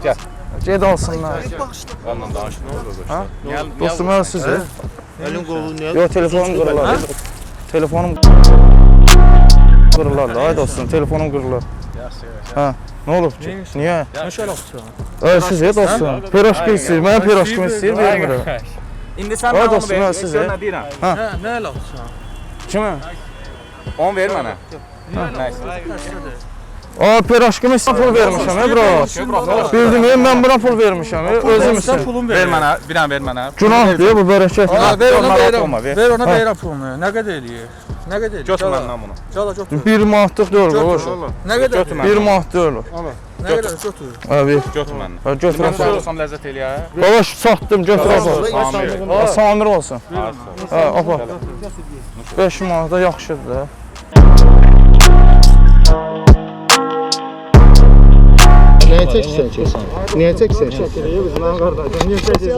Gəl. Ged alsınlar. Onunla danış, nə olur Ha? dostlar? Dostum mən sizə. Elin qolun niyə? Yox, telefonum qırılar. Telefonum qırılar da. Ay dostum, telefonum qırılar. Ha, nə olub ki? Niyə? Neşə alaqsan? Siz dostum. Piroşka istəyir, mən piroşka istəyir, vermirəm. İndi sən Ay mənə onu dostum, ver. mən sizə. Nə deyirəm? Nə alaqsan? Kimə? Onu ver mənə. Nəysə. Piroşkımı sizə pul vermişəm, bro. Bildim, mən buna pul vermişəm, özüm Sən üçün. pulun Ver ver. mənə, bir dənə ver mənə. Günahdır bu bərəkət. Ver ona Narahat verirəm. olma, ver. Ver ona verirəm pulunu. Nə qədər eləyir? Nə qədər eləyir? Götür məndən bunu. Cala götür. 1 manatlıq deyil, qoş. Nə qədər? Götür məndən. 1 manat deyil. Nə qədər götür? Ha, ver. Götür məndən. Ha, götür Mən apar. sorursam ləzzət eləyə. Qalaş satdım, götür apar. Samir. Ha, Samir olsun. Arif. Ha, apar. 5 manata yaxşıdır da. Niyə çəksən? Niyə çəksən? Çəkir, bizim qardaşım. Niyə çəksən?